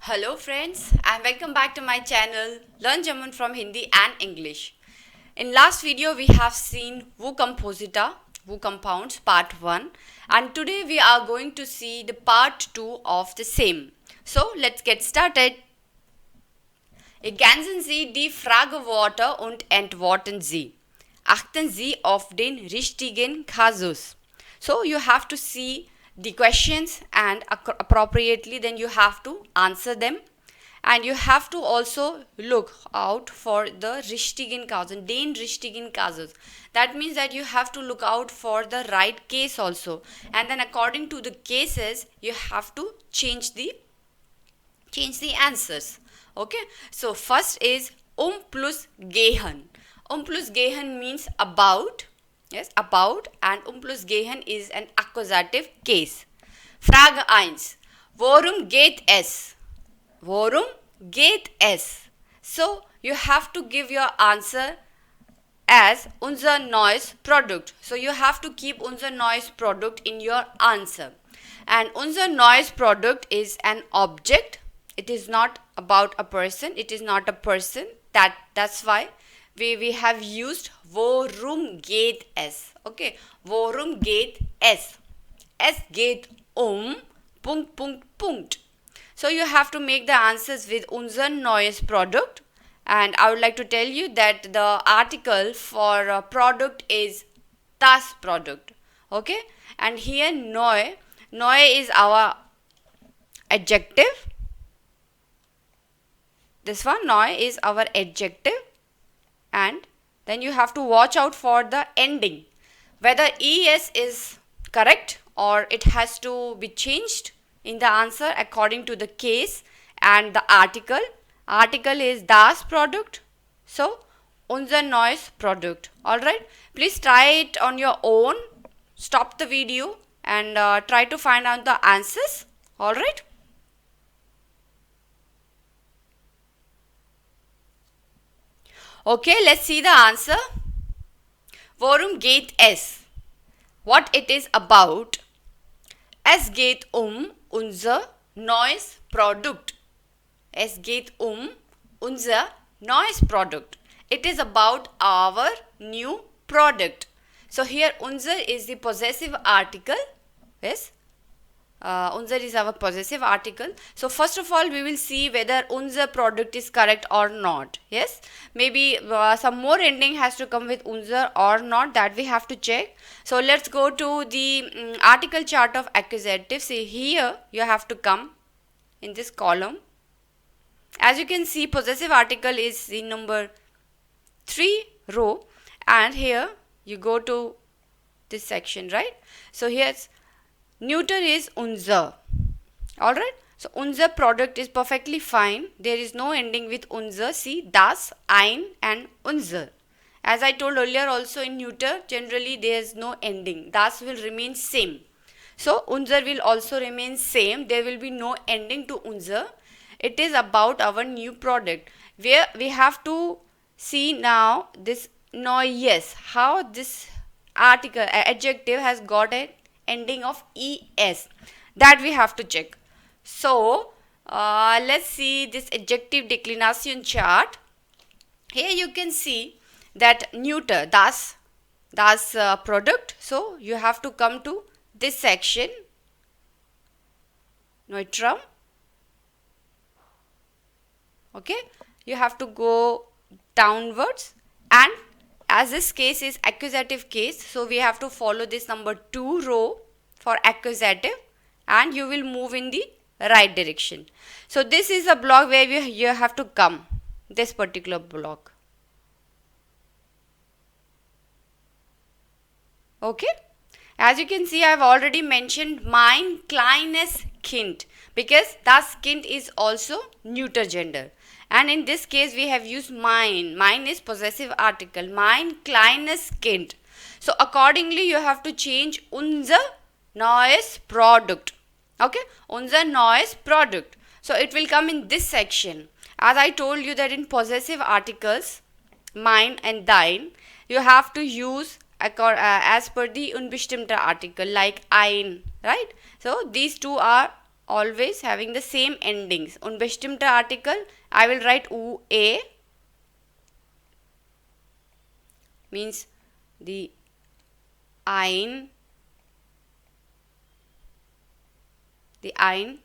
Hello friends and welcome back to my channel Learn German from Hindi and English. In last video we have seen Wo Composita, Wo Compounds part 1 and today we are going to see the part 2 of the same. So let's get started. Ergänzen Sie die Frageworte und antworten Sie. Achten Sie auf den richtigen Kasus. So you have to see the questions and appropriately then you have to answer them, and you have to also look out for the richtigen Kasus, den richtigen Kasus. That means that you have to look out for the right case also, and then according to the cases you have to change the answers. Okay, so first is plus gehen. Plus gehen means about. Yes, about, and plus gehen is an accusative case. Frage 1. Worum geht es? Worum geht es? So you have to give your answer as unser neues Produkt. So you have to keep unser neues Produkt in your answer. And unser neues Produkt is an object. It is not about a person. It is not a person. That's why we have used worum geht es. Okay, worum geht es? Es geht Punkt, Punkt, Punkt. So you have to make the answers with unser neues Produkt. And I would like to tell you that the article for product is das Produkt. Okay, and here neu is our adjective. This one neu is our adjective, and then you have to watch out for the ending, whether es is correct or it has to be changed in the answer according to the case and the article. Article is das Produkt, so unser neues Produkt. Alright, please try it on your own. Stop the video and try to find out the answers. Alright. Okay, let's see the answer. Worum geht es? What it is about. Es geht unser neues Produkt. Es geht unser neues Produkt. It is about our new product. So here unser is the possessive article. Yes. Unser is our possessive article. So first of all we will see whether unser product is correct or not. Yes, maybe some more ending has to come with unser or not, that we have to check. So let's go to the article chart of accusative. See, here you have to come in this column. As you can see, possessive article is in number 3 row, and here you go to this section, right? So here's neuter is unser. Alright, so unser Produkt is perfectly fine. There is no ending with unser. See, das, ein and unser. As I told earlier also, in neuter generally there is no ending. Das will remain same. So unser will also remain same. There will be no ending to unser. It is about our new product. Where we have to see now this neues, how this article adjective has got an ending of es, that we have to check. So let's see this adjective declination chart. Here you can see that neuter, das Produkt. So you have to come to this section, neutrum. Okay, you have to go downwards, and as this case is accusative case, so we have to follow this number 2 row for accusative, and you will move in the right direction. So this is a block where you have to come, this particular block. Okay, as you can see, I have already mentioned mein kleines Kind, because das Kind is also neuter gender, and in this case we have used mein. Mein is possessive article, mein kleines Kind. So accordingly you have to change unser neues Produkt. Okay, unser neues Produkt. So it will come in this section. As I told you that in possessive articles, mein and dein, you have to use as per the unbestimmter article like ein, right? So these two are always having the same endings. Unbestimmter Artikel, I will write ue, means the ein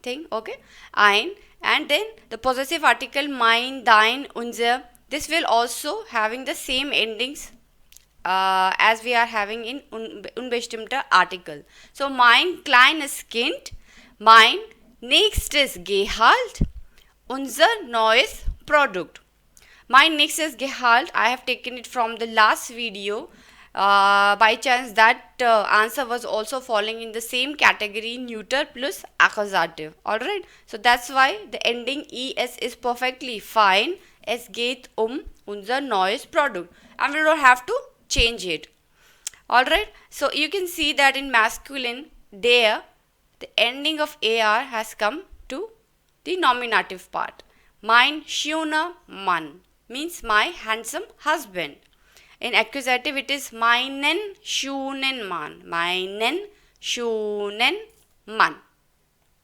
thing, okay, ein, and then the possessive article mein, dein, unser. This will also having the same endings as we are having in unbestimmter Artikel. So mein kleines Kind, mein nächstes Gehalt, unser neues Produkt. Mein nächstes Gehalt, I have taken it from the last video. By chance that answer was also falling in the same category, neuter plus accusative. Alright, so that's why the ending es is perfectly fine. Es geht unser neues Produkt, and we don't have to change it. Alright, so you can see that in masculine der, the ending of ar has come to the nominative part. Mein schöner Mann means my handsome husband. In accusative it is meinen schönen Mann. Meinen schönen Mann.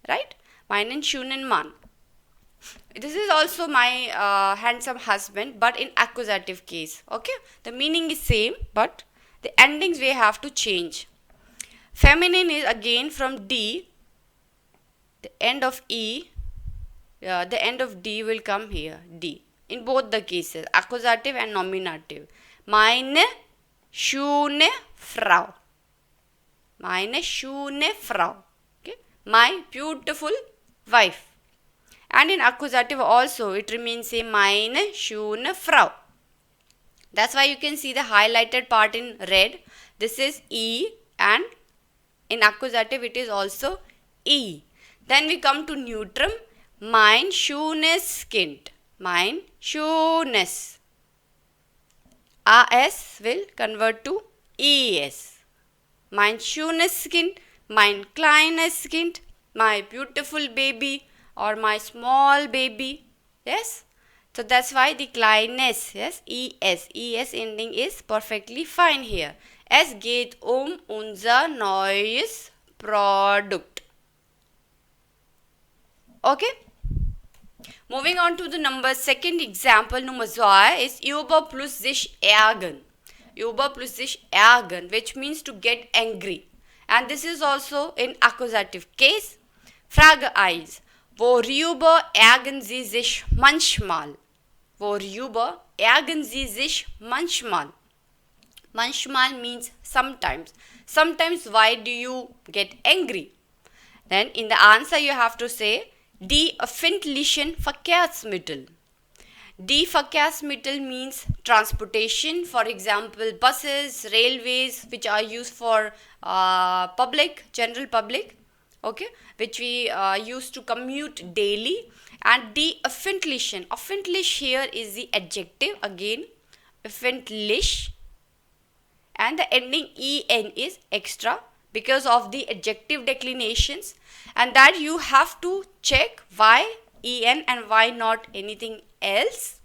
Right? Meinen schönen Mann. This is also my handsome husband, but in accusative case. Okay? The meaning is same, but the endings we have to change. Feminine is again from D. The end of E. The end of D will come here. D. In both the cases, accusative and nominative. Meine schöne Frau. Meine schöne Frau. Okay? My beautiful wife. And in accusative also it remains same, meine schöne Frau. That's why you can see the highlighted part in red. This is E, and in accusative it is also E. Then we come to neutrum. Mein schönes Kind. Mein schönes. AS will convert to ES. Mein schönes Kind, mein kleines Kind, my beautiful baby or my small baby. Yes. So that's why the kleines, yes, ES ending is perfectly fine here. Es geht unser neues Produkt. Okay. Moving on to the second example, Nummer 2 is über plus sich ärgern. Über plus sich ärgern, which means to get angry. And this is also in accusative case. Frage 1. Worüber ärgern Sie sich manchmal? Worüber ärgern Sie sich manchmal? Manchmal means sometimes. Sometimes why do you get angry? Then in the answer you have to say die öffentlichen Verkehrsmittel. Die Verkehrsmittel means transportation, for example buses, railways, which are used for general public, okay, which we use to commute daily. And die öffentlichen, öffentlich here is the adjective again, öffentlich, and the ending en is extra because of the adjective declinations, and that you have to check why en and why not anything else.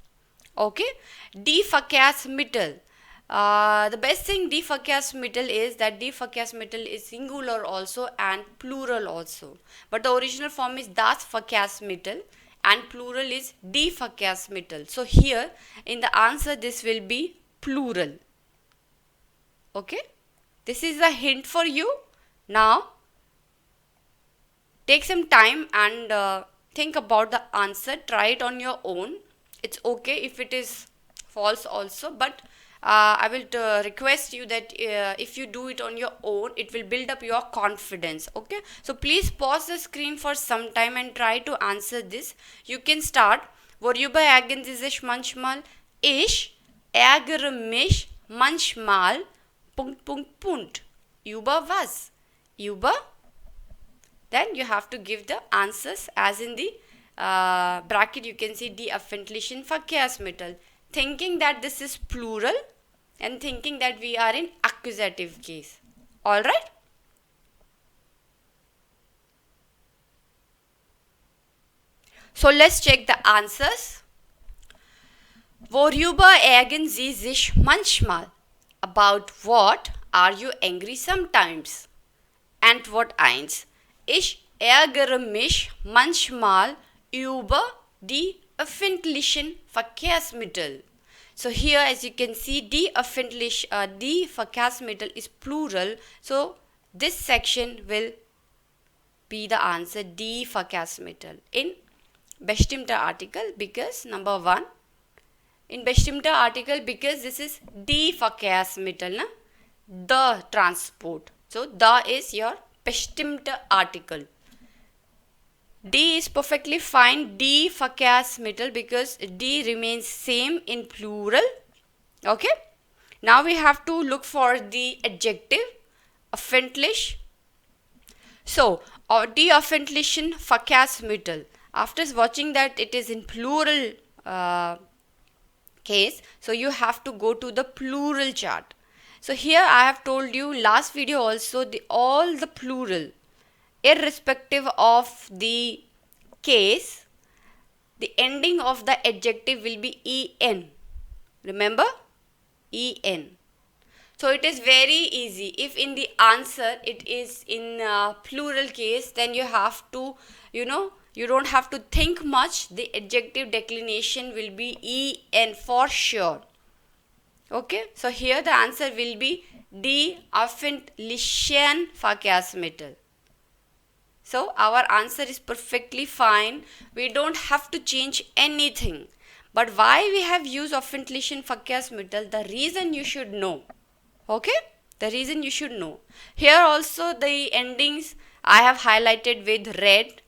Okay, die Verkehrsmittel. The best thing die Verkehrsmittel is that die Verkehrsmittel is singular also and plural also, but the original form is das Verkehrsmittel and plural is die Verkehrsmittel. So here in the answer this will be plural. Okay, this is a hint for you. Now take some time and think about the answer. Try it on your own. It's okay if it is false also, but I will request you that if you do it on your own, it will build up your confidence. Okay, so please pause the screen for some time and try to answer this. You can start. Worüber ärgern Sie sich manchmal? Ich ärgere mich manchmal ... Über was? Über? Then you have to give the answers as in the bracket. You can see die öffentlichen Verkehrsmittel, thinking that this is plural and thinking that we are in accusative case. Alright? So let's check the answers. Worüber ärgern Sie sich manchmal? About what are you angry sometimes? Antwort 1. Ich ärgere mich manchmal über die öffentlichen Verkehrsmittel. So here as you can see, die Verkehrsmittel is plural. So this section will be the answer, die Verkehrsmittel in bestimmter Artikel, because number 1 in bestimmter Artikel, because this is die Verkehrsmittel, the transport. So the is your bestimmter Artikel. D is perfectly fine, die Verkehrsmittel, because D remains same in plural. Okay. Now we have to look for the adjective, öffentlich. So, die öffentlichen Verkehrsmittel. After watching that it is in plural case, so you have to go to the plural chart. So here I have told you last video also, all the plural, irrespective of the case, the ending of the adjective will be en. Remember? En. So it is very easy. If in the answer it is in plural case, then you have to, you don't have to think much. The adjective declination will be en for sure. Okay. So here the answer will be die öffentlichen Verkehrsmittel. So our answer is perfectly fine. We don't have to change anything. But why we have used öffentlichen Verkehrsmittel, the reason you should know. Okay, the reason you should know. Here also the endings I have highlighted with red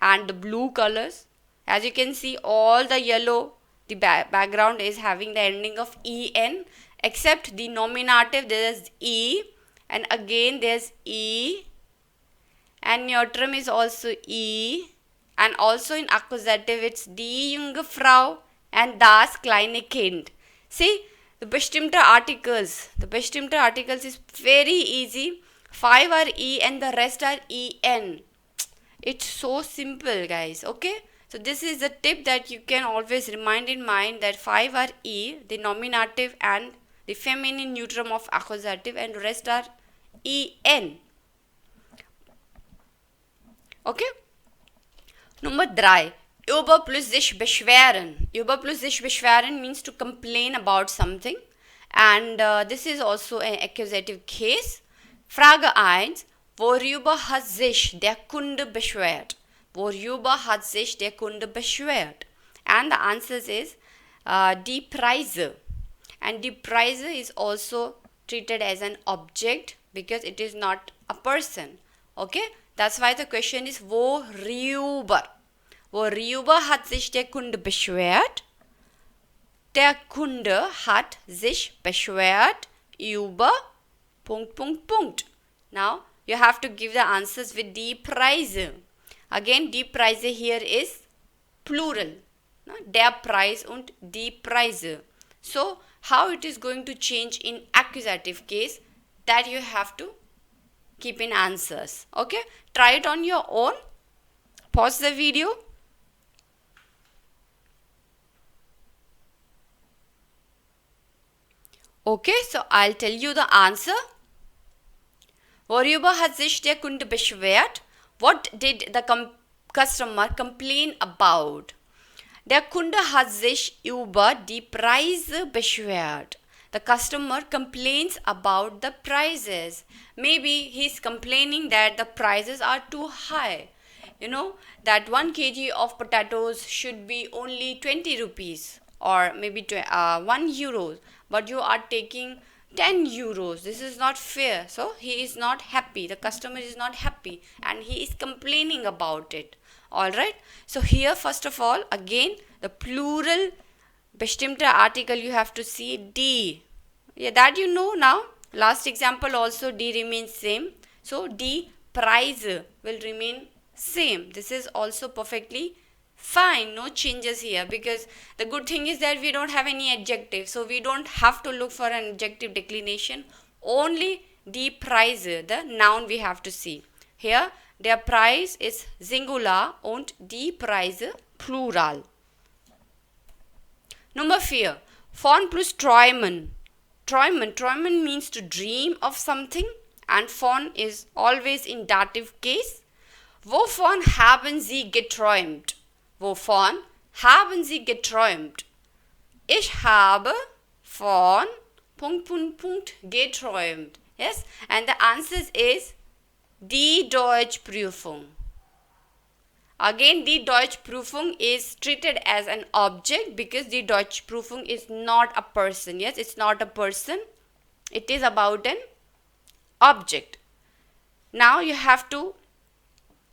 and blue colors. As you can see, all the yellow, the background is having the ending of en, except the nominative there is e, and again there's e, and neutrum is also e, and also in accusative it's die junge Frau and das kleine Kind. See, the bestimmter articles is very easy. 5 are e and the rest are en. It's so simple, guys. Okay, so this is the tip that you can always remind in mind, that 5 are e, the nominative and the feminine neutrum of accusative, and rest are en. Okay. Number 3. Über plus sich beschweren. Über plus sich beschweren means to complain about something, and this is also an accusative case. Frage 1. Worüber hat sich der Kunde beschwert? Worüber hat sich der Kunde beschwert? And the answer is die Preise. And die Preise is also treated as an object because it is not a person. Okay, that's why the question is worüber. Worüber hat sich der Kunde beschwert? Der Kunde hat sich beschwert über ... Now you have to give the answers with die Preise. Again, die Preise here is plural. Der Preis und die Preise. So how it is going to change in accusative case, that you have to keep in answers. Okay, try it on your own. Pause the video. Okay, so I'll tell you the answer. Worüber hat sich der Kunde beschwert? What did the customer complain about? Der Kunde hat sich über die Preise beschwert. The customer complains about the prices. Maybe he's complaining that the prices are too high. You know, that 1 kg of potatoes should be only 20 rupees or maybe 1 euro, but you are taking 10 euros. This is not fair. So he is not happy. The customer is not happy and he is complaining about it. Alright. So here first of all, again the plural bestimmter article you have to see die. Yeah, that you know now. Last example also die remains same. So die Preise will remain same. This is also perfectly fine, no changes here, because the good thing is that we don't have any adjective, so we don't have to look for an adjective declination. Only die Preise, the noun we have to see. Here der Preis is singular und die Preise plural. Number 4. Von plus träumen. Träumen means to dream of something, and von is always in dative case. Wovon haben Sie geträumt? Wovon haben Sie geträumt? Ich habe von Punkt, Punkt, Punkt geträumt. Yes, and the answer is die Deutschprüfung. Again, die Deutschprüfung is treated as an object because die Deutschprüfung is not a person. Yes, it's not a person. It is about an object. Now you have to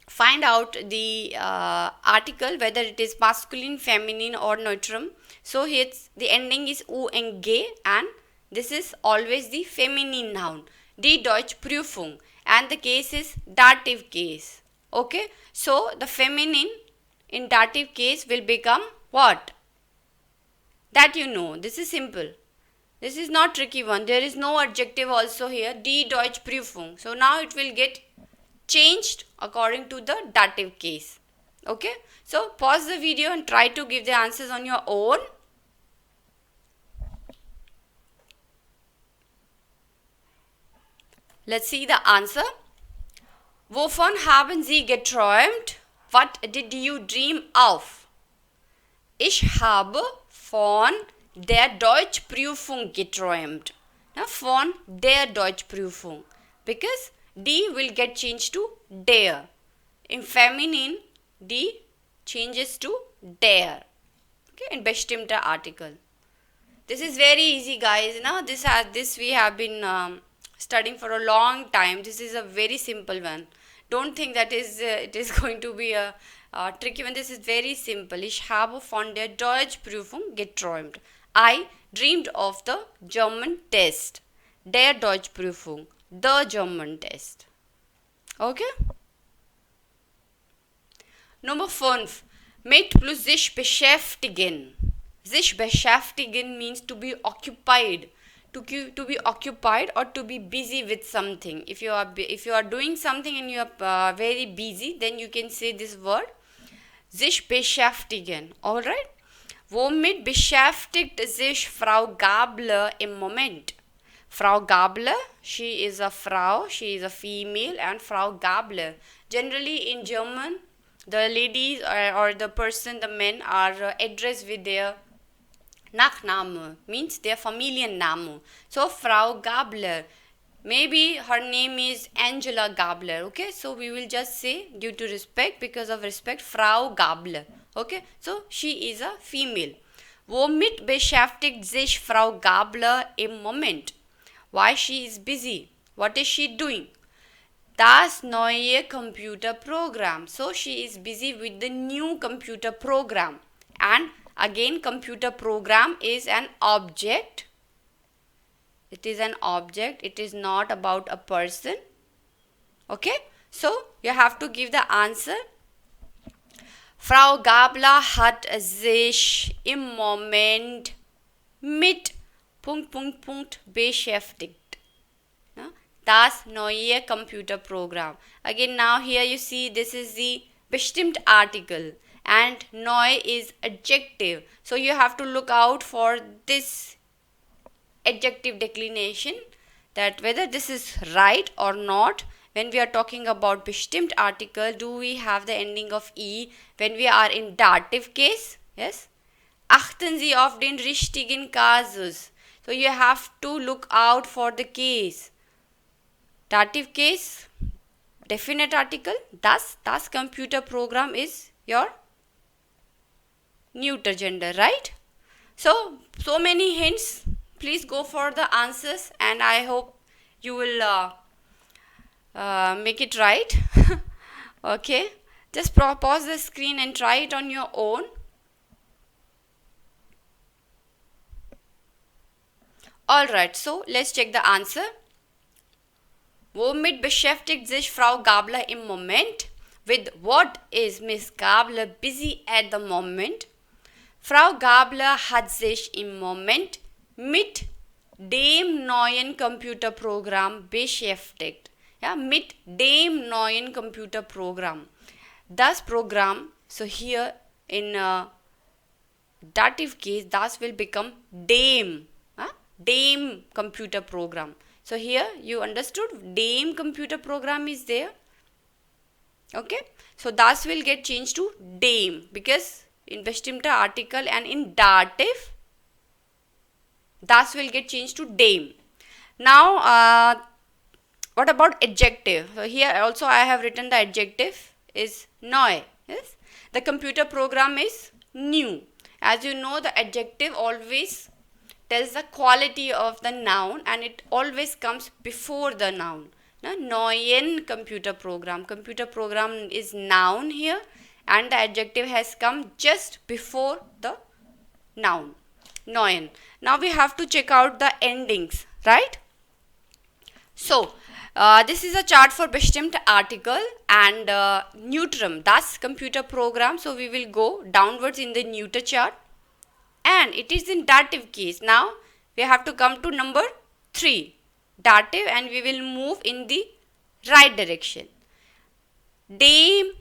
find out the article whether it is masculine, feminine or neutrum. So here the ending is ung and this is always the feminine noun. Die Deutschprüfung and the case is dative case. Okay, so the feminine in dative case will become what? That you know. This is simple. This is not tricky one. There is no adjective also here. Die Deutschprüfung. So now it will get changed according to the dative case. Okay, so pause the video and try to give the answers on your own. Let's see the answer. Wovon haben Sie geträumt? What did you dream of? Ich habe von der Deutschprüfung geträumt. Now von der Deutschprüfung, because die will get changed to der. In feminine, die changes to der. Okay, in bestimmter Artikel. This is very easy, guys. Now this we have been studying for a long time. This is a very simple one. Don't think that it is going to be a tricky one. This is very simple. Ich habe von der Deutschprüfung geträumt. I dreamed of the German test. Der Deutschprüfung. The German test. Okay? Nummer 5. Mit plus sich beschäftigen. Sich beschäftigen means to be occupied. To be occupied or to be busy with something. If you are doing something and you are very busy, then you can say this word sich beschäftigen. Alright? Womit beschäftigt sich Frau Gabler im Moment? Frau Gabler, she is a Frau, she is a female, and Frau Gabler. Generally in German, the ladies or the person, the men are addressed with their Nachname, means their Familienname. So Frau Gabler, maybe her name is Angela Gabler. Okay, so we will just say due to respect, because of respect, Frau Gabler. Okay, so she is a female. Womit beschäftigt sich Frau Gabler im Moment? Why she is busy? What is she doing? Das neue Computerprogramm. So she is busy with the new computer program. And again, computer program is an object. It is an object. It is not about a person. Okay? So you have to give the answer. Frau Gabler hat sich im Moment mit beschäftigt. Das neue Computerprogramm. Again, now here you see this is the bestimmt article and neu is adjective. So you have to look out for this adjective declination, that whether this is right or not. When we are talking about bestimmt article, do we have the ending of E when we are in dative case? Yes. Achten Sie auf den richtigen Kasus. So you have to look out for the case. Dative case, definite article, das computer program is your neuter gender, right? So many hints. Please go for the answers and I hope you will make it right. Okay, just pause the screen and try it on your own. Alright, so let's check the answer. Womit beschäftigt sich Frau Gabler im Moment? With what is Miss Gabler busy at the moment? Frau Gabler hat sich im Moment mit dem neuen Computerprogramm beschäftigt. Ja, mit dem neuen Computerprogramm. Das Programm, so here in dative case, das will become dem. Dem computer program. So here you understood dem computer program is there. Okay, so das will get changed to dem because in bestimmter article and in dative das will get changed to dem. Now what about adjective? So here also I have written the adjective is neu. Yes, the computer program is new. As you know, the adjective always tells the quality of the noun and it always comes before the noun. Now, neuen computer program. Computer program is noun here and the adjective has come just before the noun. Neuen. Now we have to check out the endings, right? So, this is a chart for bestimmte article and neutrum, das computer program. So, we will go downwards in the neuter chart and it is in dative case. Now, we have to come to number 3, dative, and we will move in the right direction. Dem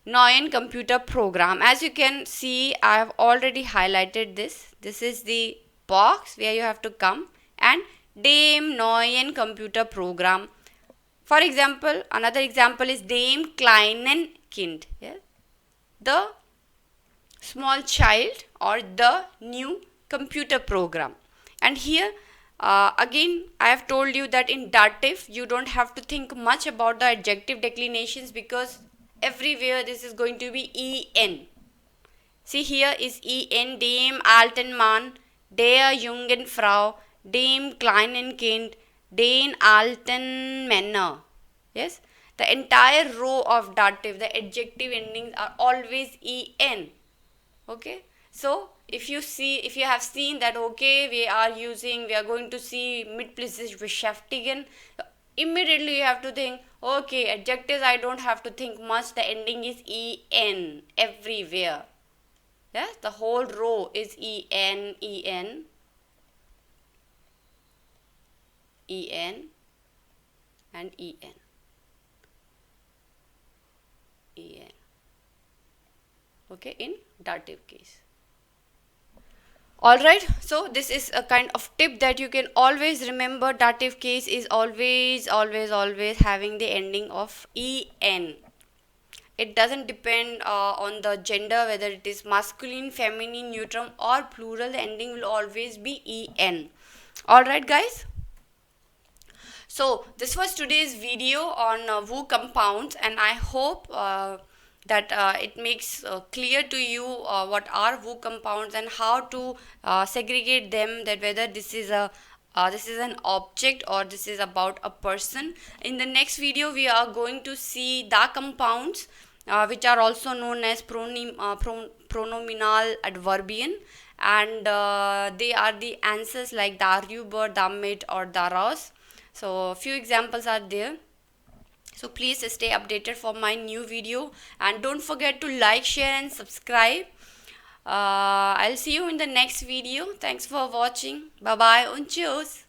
neuen computer program. As you can see, I have already highlighted this. This is the box where you have to come and dem neuen computer program. For example, another example is dem kleinen Kind. Yeah? The small child or the new computer program. And here again I have told you that in dative you don't have to think much about the adjective declinations because everywhere this is going to be en. See, here is en, dem alten Mann, der jungen Frau, dem kleinen Kind, den alten Männer. Yes, the entire row of dative, the adjective endings are always en. Okay, so if you have seen that, okay, we are going to see mittelplötzlich beschäftigen, immediately you have to think, okay, adjectives I don't have to think much, the ending is en everywhere. Yeah, the whole row is en, and en. Okay, in dative case. Alright, so this is a kind of tip that you can always remember. Dative case is always having the ending of en. It doesn't depend on the gender, whether it is masculine, feminine, neutrum or plural, the ending will always be en. Alright guys, so this was today's video on Wu compounds, and I hope that it makes clear to you what are Wu compounds and how to segregate them, that whether this is an object or this is about a person. In the next video we are going to see the compounds which are also known as pronominal adverbian, and they are the answers like darüber, damit or daraus. So few examples are there. So please stay updated for my new video and don't forget to like, share and subscribe. I'll see you in the next video. Thanks for watching. Bye bye und tschüss.